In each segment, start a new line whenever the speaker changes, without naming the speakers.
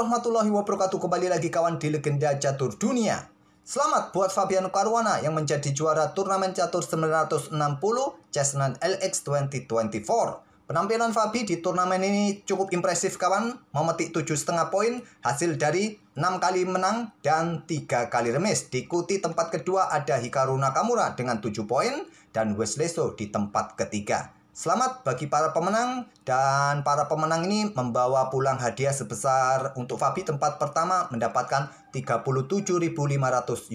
warahmatullahi wabarakatuh. Kembali lagi kawan di Legenda Catur Dunia. Selamat buat Fabiano Caruana yang menjadi juara turnamen catur 960 Chessnan LX 2024. Penampilan Fabi di turnamen ini cukup impresif kawan, memetik 7,5 poin hasil dari 6 kali menang dan 3 kali remis. Diikuti tempat kedua ada Hikaru Nakamura dengan 7 poin dan Wesley So di tempat ketiga. Selamat bagi para pemenang, dan para pemenang ini membawa pulang hadiah sebesar untuk Fabi tempat pertama mendapatkan 37.500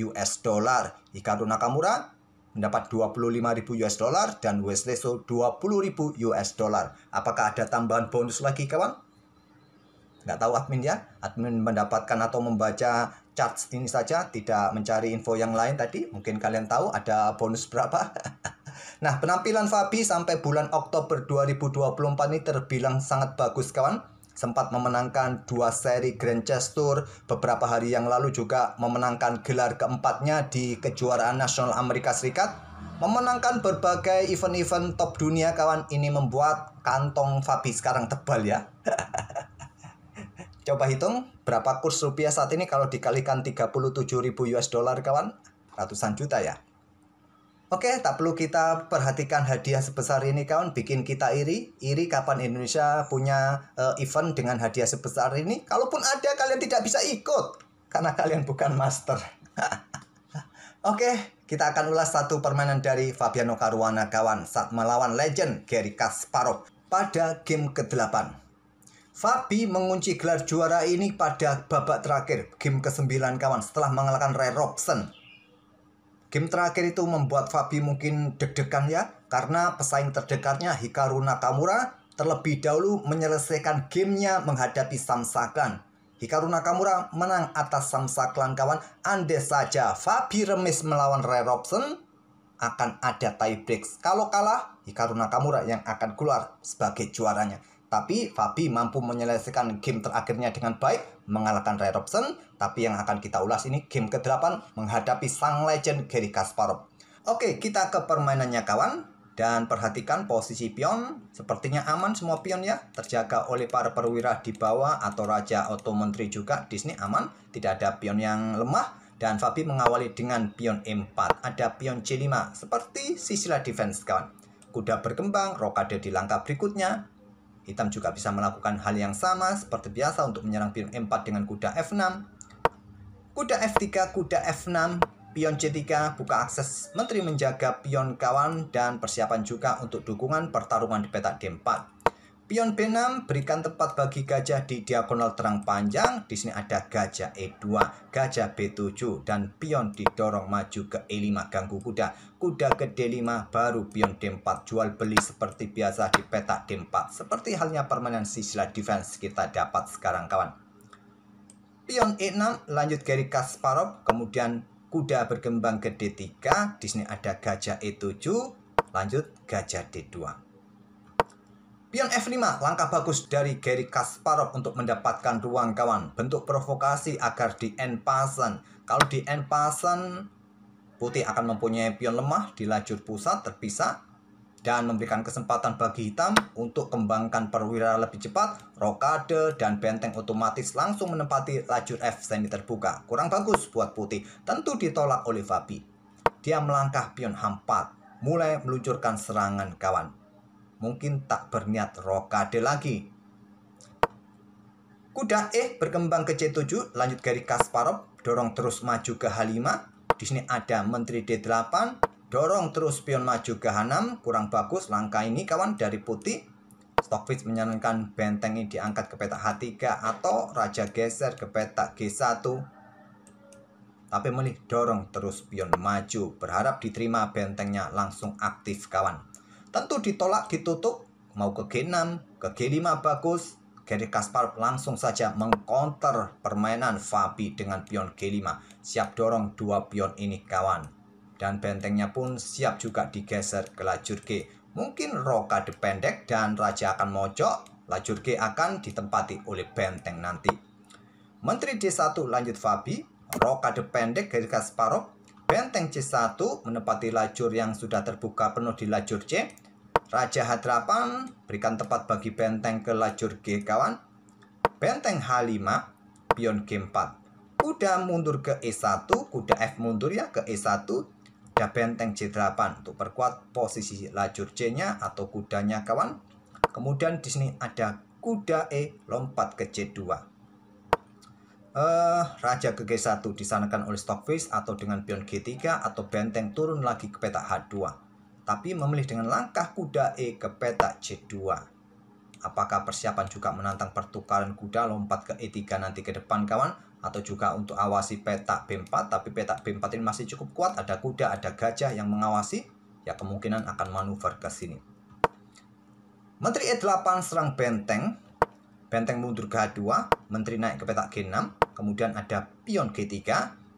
US dollar. Hikaru Nakamura mendapat 25.000 US dollar dan Wesley So 20.000 US dollar. Apakah ada tambahan bonus lagi kawan? Nggak tahu admin ya. Admin mendapatkan atau membaca chart ini saja, tidak mencari info yang lain tadi. Mungkin kalian tahu ada bonus berapa. Nah, penampilan Fabi sampai bulan Oktober 2024 ini terbilang sangat bagus kawan. Sempat memenangkan 2 seri Grand Chess Tour. Beberapa hari yang lalu juga memenangkan gelar keempatnya di kejuaraan nasional Amerika Serikat. Memenangkan berbagai event-event top dunia kawan. Ini membuat kantong Fabi sekarang tebal ya. Coba hitung berapa kurs rupiah saat ini kalau dikalikan 37.000 US dollar kawan. Ratusan juta ya. Oke, tak perlu kita perhatikan hadiah sebesar ini kawan, bikin kita iri. Iri kapan Indonesia punya event dengan hadiah sebesar ini. Kalaupun ada, kalian tidak bisa ikut karena kalian bukan master. Oke, kita akan ulas satu permainan dari Fabiano Caruana kawan saat melawan legend Garry Kasparov pada game ke-8. Fabi mengunci gelar juara ini pada babak terakhir, game ke-9 kawan, setelah mengalahkan Ray Robson. Game terakhir itu membuat Fabi mungkin deg-degan ya, karena pesaing terdekatnya Hikaru Nakamura terlebih dahulu menyelesaikan gamenya menghadapi Sam Saklan. Hikaru Nakamura menang atas Sam Saklan kawan. Andai saja Fabi remis melawan Ray Robson, akan ada tie break. Kalau kalah, Hikaru Nakamura yang akan keluar sebagai juaranya. Tapi Fabi mampu menyelesaikan game terakhirnya dengan baik, mengalahkan Ray Robson. Tapi yang akan kita ulas ini game ke-8 menghadapi sang legend Garry Kasparov. Oke, kita ke permainannya kawan. Dan perhatikan posisi pion. Sepertinya aman semua pion ya. Terjaga oleh para perwira di bawah atau raja atau menteri juga. Di sini aman, tidak ada pion yang lemah. Dan Fabi mengawali dengan pion E4. Ada pion C5 seperti sisilah defense kawan. Kuda berkembang, rokade di langkah berikutnya. Hitam juga bisa melakukan hal yang sama seperti biasa untuk menyerang pion E4 dengan kuda F6. Kuda F3, kuda F6, pion C3, buka akses menteri menjaga pion kawan dan persiapan juga untuk dukungan pertarungan di petak D4. Pion B6 berikan tempat bagi gajah di diagonal terang panjang. Di sini ada gajah E2, gajah B7 dan pion didorong maju ke E5 ganggu kuda. Kuda ke D5 baru pion D4 jual beli seperti biasa di petak D4. Seperti halnya permainan sisilah defense kita dapat sekarang kawan. Pion E6 lanjut Garry Kasparov, kemudian kuda berkembang ke D3. Di sini ada gajah E7, lanjut gajah D2. Pion F5, langkah bagus dari Garry Kasparov untuk mendapatkan ruang kawan. Bentuk provokasi agar di end pasan. Kalau di end pasan, putih akan mempunyai pion lemah di lajur pusat terpisah. Dan memberikan kesempatan bagi hitam untuk kembangkan perwira lebih cepat. Rokade dan benteng otomatis langsung menempati lajur F semi terbuka. Kurang bagus buat putih. Tentu ditolak oleh Fabi. Dia melangkah pion H4. Mulai meluncurkan serangan kawan. Mungkin tak berniat rokade lagi. Kuda E berkembang ke C7, lanjut Garry Kasparov, dorong terus maju ke H5. Di sini ada menteri D8, dorong terus pion maju ke H6, kurang bagus langkah ini kawan dari putih. Stockfish menyarankan benteng ini diangkat ke petak H3 atau raja geser ke petak G1. Tapi milih dorong terus pion maju, berharap diterima bentengnya langsung aktif kawan. Tentu ditolak, ditutup, mau ke G6, ke G5 bagus. Garry Kasparov langsung saja mengcounter permainan Fabi dengan pion G5. Siap dorong 2 pion ini kawan. Dan bentengnya pun siap juga digeser ke lajur G. Mungkin rokade pendek dan raja akan mojok. Lajur G akan ditempati oleh benteng nanti. Menteri D1 lanjut Fabi. Rokade pendek Garry Kasparov. Benteng C1 menempati lajur yang sudah terbuka penuh di lajur C. Raja H8 berikan tempat bagi benteng ke lajur G kawan. Benteng H5 pion G4. Kuda mundur ke E1, kuda F mundur ya ke E1. Ada benteng J8 untuk perkuat posisi lajur C-nya atau kudanya kawan. Kemudian di sini ada kuda E lompat ke C2. Raja ke G1 disanakan oleh Stockfish atau dengan pion G3 atau benteng turun lagi ke petak H2. Tapi memilih dengan langkah kuda E ke petak C2. Apakah persiapan juga menantang pertukaran kuda lompat ke E3 nanti ke depan kawan? Atau juga untuk awasi petak B4, tapi petak B4 ini masih cukup kuat, ada kuda, ada gajah yang mengawasi, ya kemungkinan akan manuver ke sini. Menteri E8 serang benteng, benteng mundur ke H2, menteri naik ke petak G6, kemudian ada pion G3,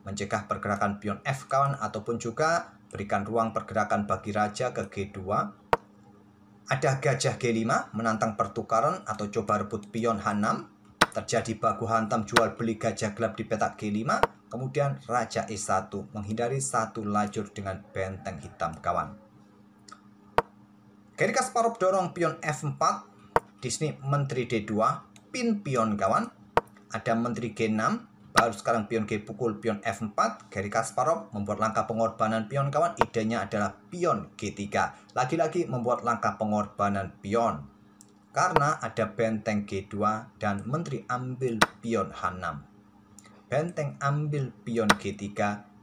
mencegah pergerakan pion F kawan, ataupun juga berikan ruang pergerakan bagi raja ke G2. Ada gajah G5, menantang pertukaran atau coba rebut pion H6, terjadi baku hantam jual beli gajah gelap di petak G5, kemudian raja E1 menghindari satu lajur dengan benteng hitam kawan. Garry Kasparov dorong pion F4, di sini menteri D2, pin pion kawan. Ada menteri G6, baru sekarang pion G pukul pion F4. Garry Kasparov membuat langkah pengorbanan pion kawan. Idenya adalah pion G3. Lagi-lagi membuat langkah pengorbanan pion. Karena ada benteng G2 dan menteri ambil pion H6. Benteng ambil pion G3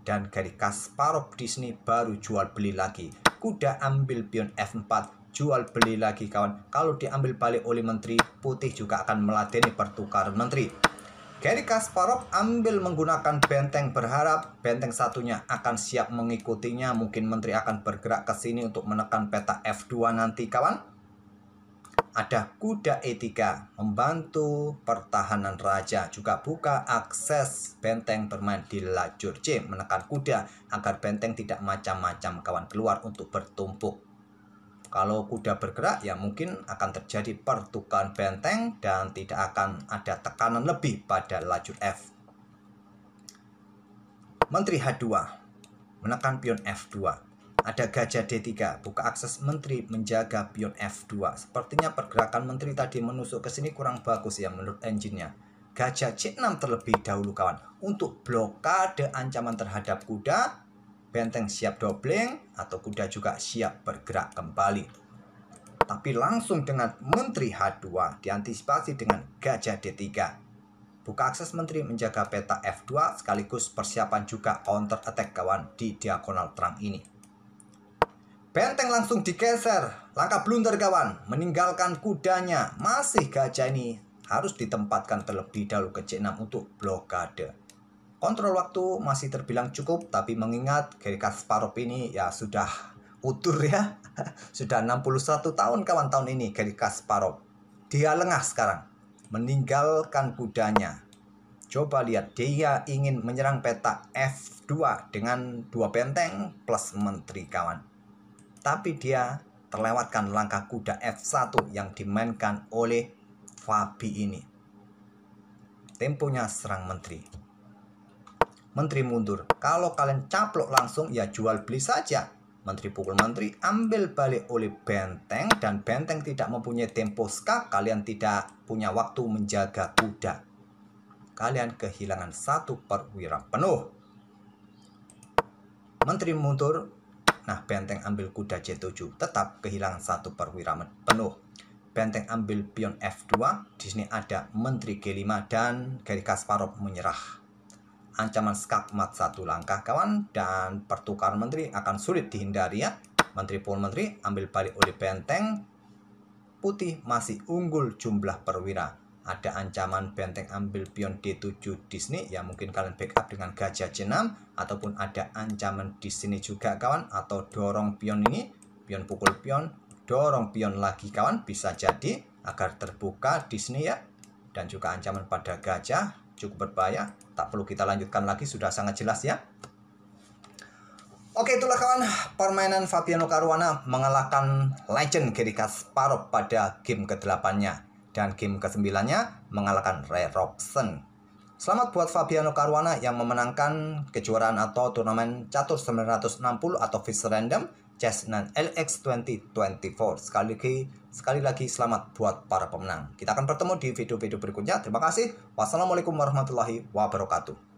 dan Garry Kasparov di sini baru jual beli lagi. Kuda ambil pion F4, jual beli lagi kawan. Kalau diambil balik oleh menteri, putih juga akan meladeni pertukaran menteri. Garry Kasparov ambil menggunakan benteng, berharap benteng satunya akan siap mengikutinya. Mungkin menteri akan bergerak ke sini untuk menekan petak F2 nanti kawan. Ada kuda E3 membantu pertahanan raja, juga buka akses benteng bermain di lajur C, menekan kuda agar benteng tidak macam-macam kawan keluar untuk bertumpuk. Kalau kuda bergerak ya mungkin akan terjadi pertukaran benteng dan tidak akan ada tekanan lebih pada lajur F. Menteri H2 menekan pion F2. Ada gajah D3, buka akses menteri menjaga pion F2. Sepertinya pergerakan menteri tadi menusuk ke sini kurang bagus ya menurut engine-nya. Gajah C6 terlebih dahulu kawan. Untuk blokade ancaman terhadap kuda, benteng siap dobling atau kuda juga siap bergerak kembali. Tapi langsung dengan menteri H2 diantisipasi dengan gajah D3. Buka akses menteri menjaga peta F2 sekaligus persiapan juga counter attack kawan di diagonal terang ini. Benteng langsung digeser, langkah blunder kawan, meninggalkan kudanya. Masih gajah ini harus ditempatkan terlebih dahulu ke C6 untuk blokade. Kontrol waktu masih terbilang cukup, tapi mengingat Garry Kasparov ini ya sudah utur ya. Sudah 61 tahun kawan tahun ini Garry Kasparov. Dia lengah sekarang, meninggalkan kudanya. Coba lihat, dia ingin menyerang peta F2 dengan 2 benteng plus menteri kawan. Tapi dia terlewatkan langkah kuda F1 yang dimainkan oleh Fabi ini. Temponya serang menteri. Menteri mundur. Kalau kalian caplok langsung ya jual beli saja. Menteri pukul menteri, ambil balik oleh benteng. Dan benteng tidak mempunyai tempo skak. Kalian tidak punya waktu menjaga kuda. Kalian kehilangan satu perwira penuh. Menteri mundur. Nah, benteng ambil kuda C7, tetap kehilangan satu perwira penuh. Benteng ambil pion F2, di sini ada menteri G5 dan Garry Kasparov menyerah. Ancaman skakmat satu langkah kawan dan pertukaran menteri akan sulit dihindari ya. Menteri pukul menteri ambil balik oleh benteng. Putih masih unggul jumlah perwira. Ada ancaman benteng ambil pion D7 di sini ya, mungkin kalian backup dengan gajah C6 ataupun ada ancaman di sini juga kawan, atau dorong pion ini, pion pukul pion, dorong pion lagi kawan, bisa jadi agar terbuka di sini ya. Dan juga ancaman pada gajah cukup berbahaya, tak perlu kita lanjutkan lagi, sudah sangat jelas ya. Oke, itulah kawan permainan Fabiano Caruana mengalahkan legend Garry Kasparov pada game ke-8-nya. Dan game ke-9-nya mengalahkan Ray Robson. Selamat buat Fabiano Caruana yang memenangkan kejuaraan atau turnamen catur 960 atau Fish Random Chess9 LX 2024. Sekali lagi selamat buat para pemenang. Kita akan bertemu di video-video berikutnya. Terima kasih. Wassalamualaikum warahmatullahi wabarakatuh.